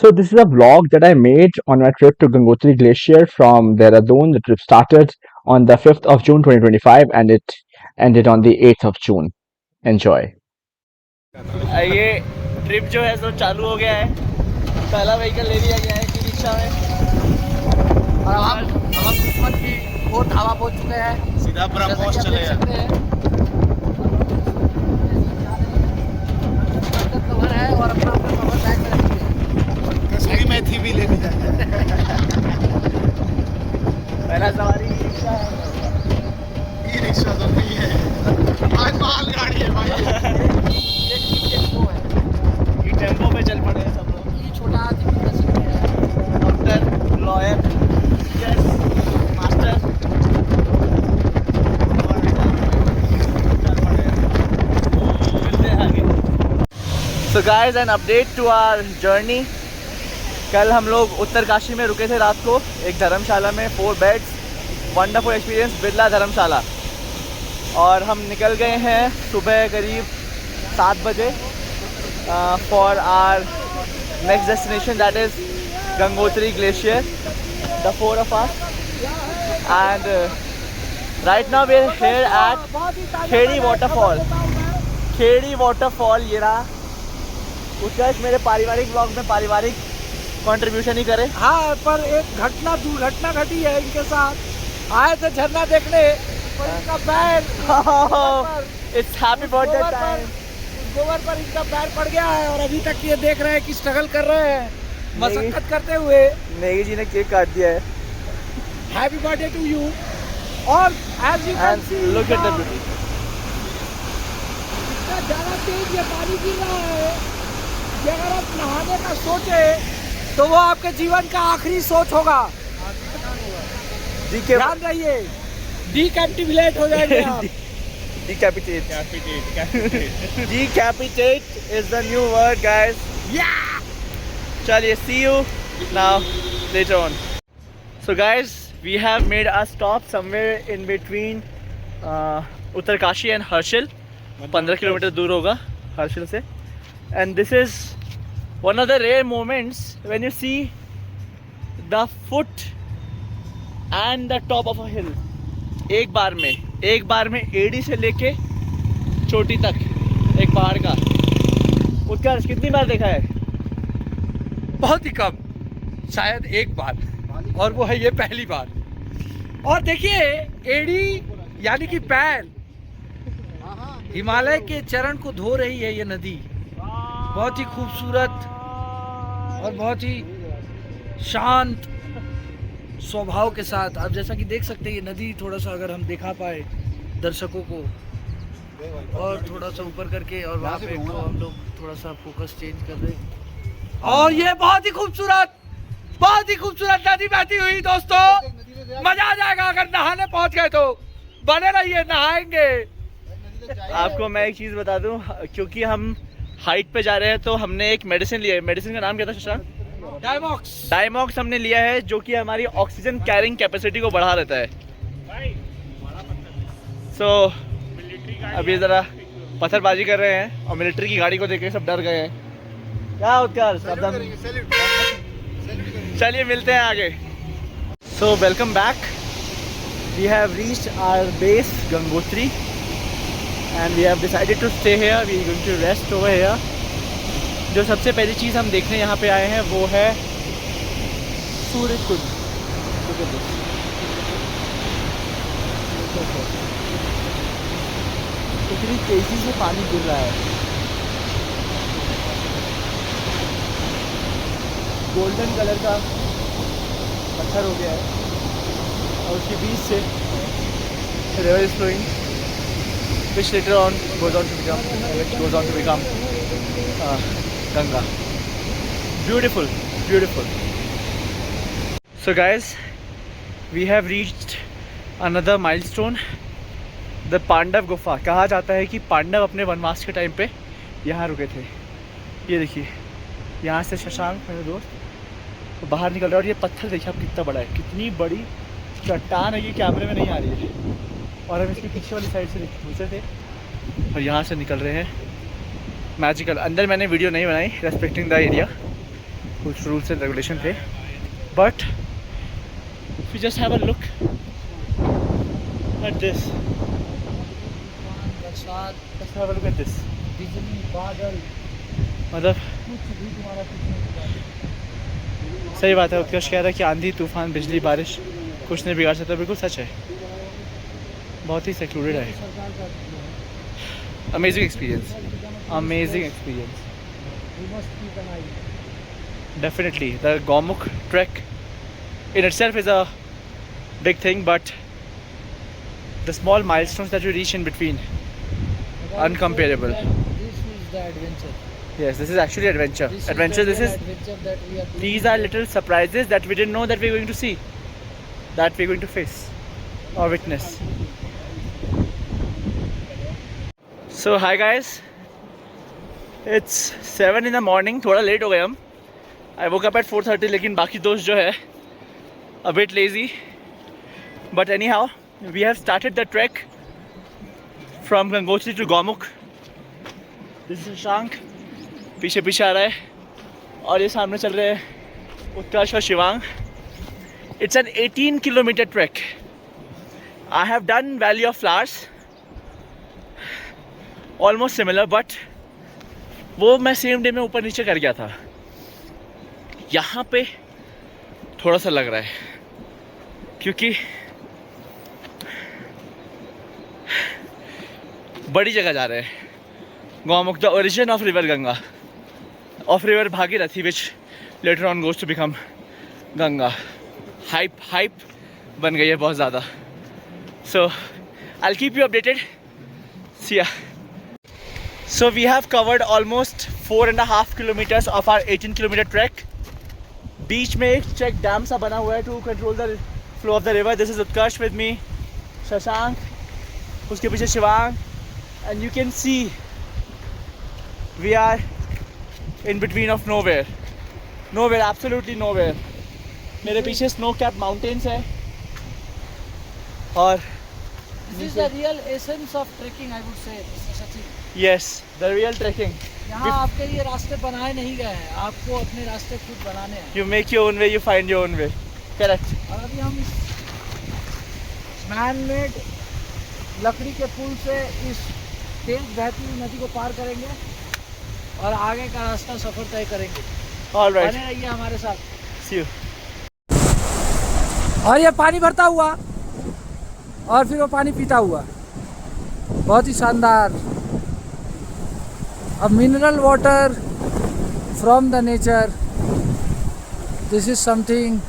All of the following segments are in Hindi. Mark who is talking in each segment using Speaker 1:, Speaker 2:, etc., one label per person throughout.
Speaker 1: So this is a vlog that I made on my trip to Gangotri Glacier from Dehradun. The trip started on the 5th of June 2025 and it ended on the 8th of June. Enjoy.
Speaker 2: ये ट्रिप जो है सो चालू हो गया है। पहला व्हीकल ले लिया गया है कि रिक्शा में और हम किस्मत की और ढाबा पहुंच चुके हैं। सीधा ब्रह्मोस चले हैं। कवर है और अपना कवर बैग में रखेंगे। कसूरी मेथी भी ले ली जाए। पहला सवारी रिक्शा है। ये रिक्शा तो नहीं है, आज मालगाड़ी है भाई। टेम्पो पे चल पड़े हैं सब लोग। ये छोटा हाथी है। Doctor, lawyer, yes, master. मिलते हैं आगे। So guys, an update to our journey. कल हम लोग उत्तरकाशी में रुके थे रात को एक धर्मशाला में, 4 बेड्स, वंडरफुल एक्सपीरियंस, बिरला धर्मशाला। और हम निकल गए हैं सुबह करीब 7 बजे for our next destination, that is Gangotri Glacier, the 4 of us. And right now we are here at Khedi Waterfall. Khedi Waterfall ये रहा। उसका मेरे पारिवारिक ब्लॉग में पारिवारिक कंट्रीब्यूशन ही करे।
Speaker 3: हाँ, पर एक दुर्घटना घटी है इनके साथ। आए थे झरना देखने पर इनका पैर
Speaker 2: इट्स हैप्पी बर्थडे टाइम।
Speaker 3: गोबर पर इनका पैर पड़ गया है और अभी तक ये देख रहे हैं कि स्ट्रगल कर रहे हैं मशक्कत करते हुए।
Speaker 2: नेगी जी ने केक काट दिया है।
Speaker 3: Happy birthday to you. और as you can see
Speaker 2: look at the beauty.
Speaker 3: इतना ज़्यादा तेज ये पानी गिर रहा है कि अगर आप नहाने का सोचे तो वो आपके जीवन का आखिरी सोच होगा। ध्यान रहिए, डिकैप्टिवेट हो जाएंगे आप।
Speaker 2: Decapitate. Decapitate is the new word, guys.
Speaker 3: Yeah.
Speaker 2: Chaliye, see you now later on. So guys, we have made a stop somewhere in between Uttarkashi and Harshil. 15 kilometre दूर होगा हर्षिल से. And this is one of the rare moments when you see the foot and the top of a hill. एक बार में एडी से लेके चोटी तक एक पहाड़ का। उत्कर्ष कितनी बार देखा है?
Speaker 3: बहुत ही कम, शायद एक बार, और वो है ये पहली बार। और देखिए एड़ी यानी कि पैर हिमालय के चरण को धो रही है ये नदी। बहुत ही खूबसूरत और बहुत ही शांत स्वभाव के साथ। आप जैसा कि देख सकते हैं ये नदी थोड़ा सा अगर हम दिखा पाए दर्शकों को और थोड़ा सा ऊपर करके, और वहाँ पे तो हम लोग थोड़ा सा फोकस चेंज कर रहे हैं। और ये बहुत ही खूबसूरत नदी बहती हुई। दोस्तों मजा आ जाएगा अगर नहाने पहुँच गए तो। बने रहिए, नहाएंगे।
Speaker 2: आपको मैं एक चीज़ बता दूं, क्योंकि हम हाइट पे जा रहे हैं तो हमने एक मेडिसिन लिया है। मेडिसिन का नाम क्या था शशांक? डायमॉक्स हमने लिया है, जो कि हमारी ऑक्सीजन कैरिंग कैपेसिटी को बढ़ा देता है। सो अभी ज़रा पत्थरबाजी कर रहे हैं और मिलिट्री की गाड़ी को देख के सब डर गए हैं। क्या उत्कर्ष, चलिए मिलते हैं आगे। So welcome back. We have reached our base Gangotri and we have decided to stay here. We are going to rest over here. जो सबसे पहली चीज़ हम देखने यहाँ पे आए हैं वो है सूर्य कुंड। इतनी तेजी से पानी गिर रहा है। गोल्डन कलर का पत्थर हो गया है और उसके बीच से river is flowing, which later on goes on to become Ganga. Beautiful. So guys, we have reached another milestone. The Pandav Gufa. कहा जाता है कि पांडव अपने वनवास के टाइम पे यहाँ रुके थे। ये देखिए, यहाँ से शशांक मेरे दोस्त तो बाहर निकल रहा है और ये पत्थर देखिए आप कितना बड़ा है, कितनी बड़ी चट्टान है। ये कैमरे में नहीं आ रही है और हम इसके पीछे वाली साइड से घुसे थे और यहाँ से निकल रहे हैं। मैजिकल। अंदर मैंने वीडियो नहीं बनाई, रेस्पेक्टिंग द एरिया, कुछ रूल्स एंड रेगुलेशन थे, but we just have a look at this,
Speaker 3: बरसात,
Speaker 2: just have a look at this.
Speaker 3: बिजली, बादल,
Speaker 2: मतलब
Speaker 3: कुछ भी तुम्हारा कुछ नहीं बिगाड़ेगा।
Speaker 2: सही बात है, उत्कर्ष कह रहा है कि आंधी तूफान बिजली बारिश कुछ नहीं बिगाड़ सकता। बिल्कुल सच है, बहुत ही सेक्लूडेड है।
Speaker 3: सरकार का जो है,
Speaker 2: amazing experience, amazing experience.
Speaker 3: we must keep an eye.
Speaker 2: Definitely, the Gomukh trek in itself is a big thing, but the small milestones that we reach in between, uncomparable.
Speaker 3: This is the adventure.
Speaker 2: Yes, this is actually adventure.
Speaker 3: This
Speaker 2: Adventure.
Speaker 3: is the
Speaker 2: This
Speaker 3: real
Speaker 2: is.
Speaker 3: adventure that we are doing.
Speaker 2: These are little surprises that we didn't know that we're going to see, that we're going to face or witness. So hi guys, it's 7 in the morning. थोड़ा लेट हो गए हम. I woke up at 4:30, लेकिन बाकी दोस्त जो है a bit lazy. But anyhow, we have started the trek from Gangotri to Gomukh. This is Shank. पीछे पीछे आ रहा है और ये सामने चल रहे हैं उत्कर्ष और Shivang. It's an 18-kilometer trek. I have done Valley of Flowers, almost similar, but वो मैं सेम डे में ऊपर नीचे कर गया था. यहाँ पे थोड़ा सा लग रहा है क्योंकि बड़ी जगह जा रहे हैं. Gaumukh, the origin of river Ganga, of river Bhagirathi, which later on goes to become Ganga. Hype बन गई है बहुत ज़्यादा. So I will keep you updated. See ya. So we have covered almost 4.5 kilometers of our 18-kilometer trek. बीच में एक चेक डैम सा बना हुआ है to control the flow of the river. This is Utkarsh with me, Shashank, उसके पीछे Shivang, and you can see we are in between of nowhere, absolutely nowhere. मेरे पीछे स्नो कैप माउंटेन्स है और
Speaker 3: This is the real essence of trekking, I would say, Mr. Sachin.
Speaker 2: Yes, the real trekking.
Speaker 3: यहाँ आपके लिए रास्ते बनाए नहीं गए हैं, आपको अपने रास्ते खुद बनाने हैं.
Speaker 2: You make your own way, you find your own way. Correct.
Speaker 3: और अभी हम इस मैन मेड लकड़ी के पुल से इस तेज बहती हुई नदी को पार करेंगे और आगे का रास्ता सफर तय करेंगे.
Speaker 2: ऑल राइट,
Speaker 3: बने रहिए हमारे साथ.
Speaker 2: सी यू.
Speaker 3: और ये पानी भरता हुआ और फिर वो पानी पीता हुआ, बहुत ही शानदार. अब mineral water from the nature, this is something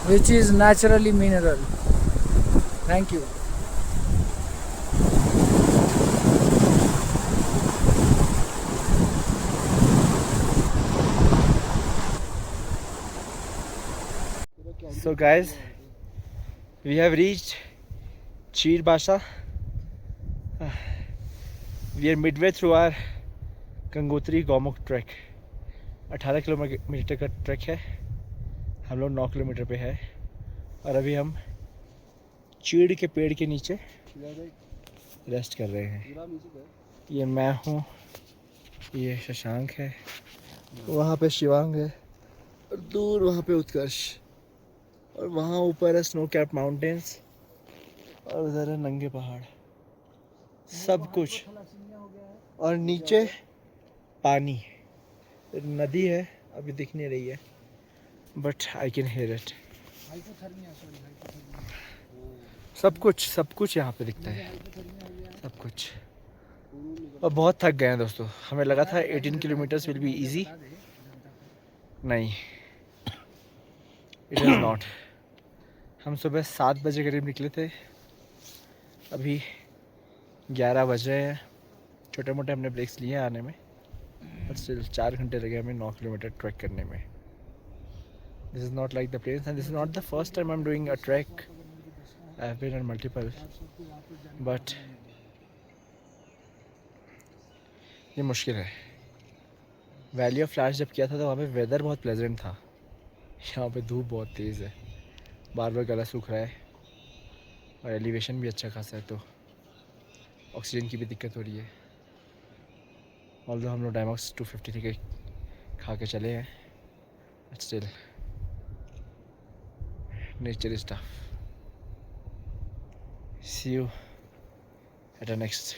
Speaker 3: which is naturally mineral. Thank you.
Speaker 2: So guys, we have reached Cheer Basha. We are midway through our Gangotri Gaumukh track. 18 kilometre का ट्रैक है. हम लोग 9 किलोमीटर पे है और अभी हम चीड़ के पेड़ के नीचे रेस्ट कर रहे हैं. ये मैं हूँ, ये शशांक है, वहाँ पे शिवांग है और दूर वहाँ पे उत्कर्ष, और वहाँ ऊपर है स्नो कैप माउंटेन्स और उधर है नंगे पहाड़. सब कुछ. और नीचे पानी, नदी है, अभी दिख नहीं रही है, but I can here it. सब कुछ यहाँ पे दिखता है, सब कुछ. और बहुत थक गए हैं दोस्तों. हमें लगा था 18 किलोमीटर्स विल बी इजी. नहीं, इट इज़ नॉट. हम सुबह 7 बजे करीब निकले थे, अभी 11 बज रहे हैं. छोटे मोटे हमने ब्रेक्स लिए हैं आने में, बट स्टिल 4 घंटे लगे हमें 9 किलोमीटर ट्रैक करने में. This is not like the plains and this is not the first time I am doing a track. I have been on multiple, but ये मुश्किल है. वैली ऑफ फ्लैश जब किया था तो वहाँ पे वेदर बहुत प्लेजेंट था. यहाँ पे धूप बहुत तेज़ है, बार बार गला सूख रहा है और एलिवेशन भी अच्छा खासा है, तो ऑक्सीजन की भी दिक्कत हो रही है. ऑल्दो हम लोग डायमॉक्स 253 के खा के चले हैं, but still nature is tough. See you at our next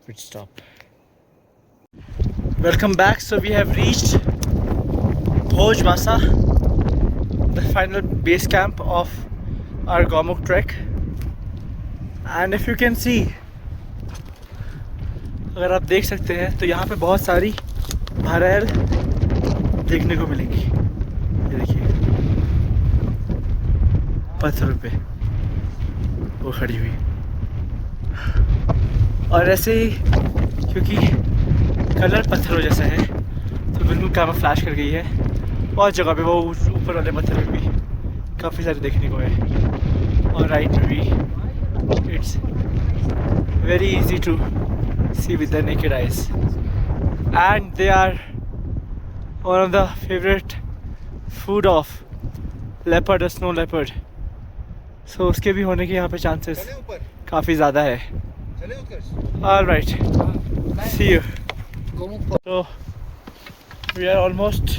Speaker 2: pit stop. Welcome back. So we have reached Bhoj Masa, the final base camp of our Gomukh trek. And if you can see, अगर आप देख सकते हैं तो यहाँ पे बहुत सारी भरेल देखने को मिलेंगी। ये देखिए पत्थरों पे वो खड़ी हुई, और ऐसे ही क्योंकि कलर पत्थरों जैसा है तो बिल्कुल कैमोफ्लेज कर गई है। बहुत जगह पे वो ऊपर वाले पत्थर पे भी काफ़ी सारे देखने को है, और राइट में भी it's very easy to see with the naked eyes, and they are one of the favourite food of leopard और स्नो लेपर्ड। सो उसके भी होने के यहाँ पे चांसेस काफ़ी ज़्यादा है। All right, see you. So we are almost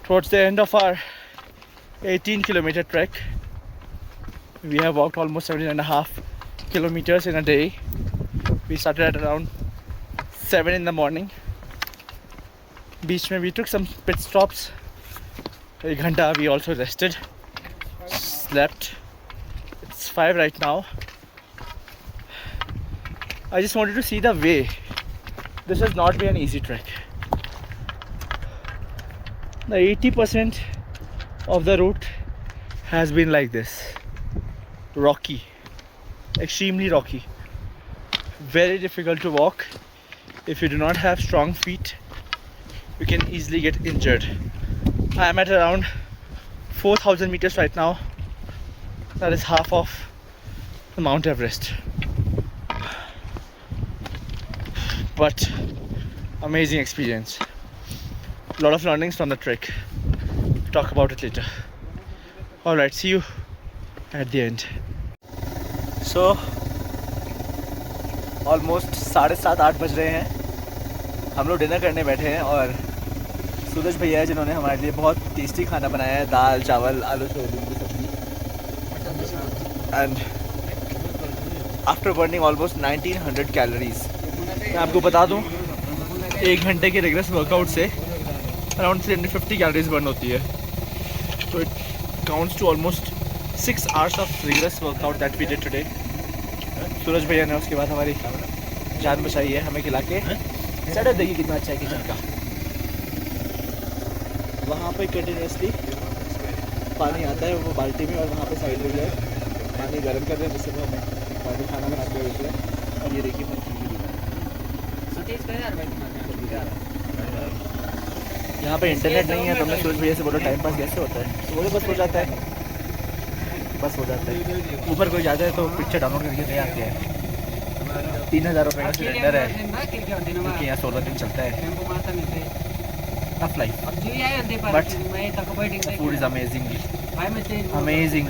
Speaker 2: towards the end of our 18-kilometer trek. We have walked almost 17.5 kilometers in a day. We started at around 7 in the morning. Beach mein we took some pit stops. 1 ghanta we also rested, slept. It's 5 right now. I just wanted to see the way. This has not been an easy trek. The 80% of the route has been like this. Rocky. Extremely rocky. Very difficult to walk. If you do not have strong feet, you can easily get injured. I am at around 4,000 meters right now. That is half of the Mount Everest. But amazing experience. A lot of learnings from the trek. Talk about it later. Alright, see you at the end. So almost 7:30-8 बज रहे हैं। हम लोग डिनर करने बैठे हैं, और सूरज भैया है जिन्होंने हमारे लिए बहुत टेस्टी खाना बनाया है, दाल चावल आलू सोयाबीन की सब्जी, and after burning almost 1900 calories. मैं आपको बता दूं 1 घंटे के रिगरस वर्कआउट से अराउंड 350 कैलोरीज बर्न होती है। तो it counts to almost 6 hours of rigorous workout that we did today. Suraj भैया ने उसके बाद हमारी जान बचाई है, हमें खिला के। सेटअप देखिए कितना अच्छा है किचन का। वहाँ पे कंटिन्यूसली पानी आता है वो बाल्टी में, और वहाँ पे साइड में जो है पानी गर्म कर रहे हैं जिससे वो हमें पानी खाना बनाते हुए होते हैं। और ये देखिए यहाँ पे इंटरनेट नहीं है, तो हमने सूरज भैया से बोला टाइम पास कैसे होता है, तो वो बस हो जाता है, बस हो जाता है। ऊपर कोई जाता है तो पिक्चर डाउनलोड करके ले आते हैं। 3000 रुपये का सिलेंडर है, क्योंकि यहाँ 16 दिन चलता है। Tough life, but food is amazingly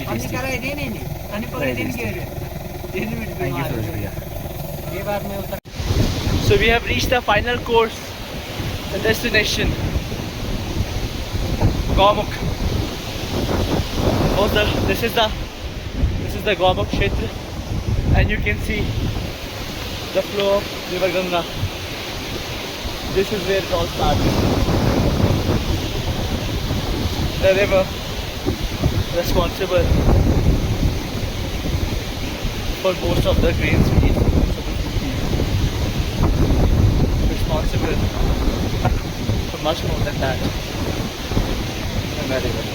Speaker 2: tasty. Thank you Suraj भैया। So we have reached the final course, the destination, Gomukh. This is the Gomukh Kshetra, and you can see the flow of River Ganga. This is where it all starts. The river responsible for most of the grains we eat. Responsible for much more than that. And very well.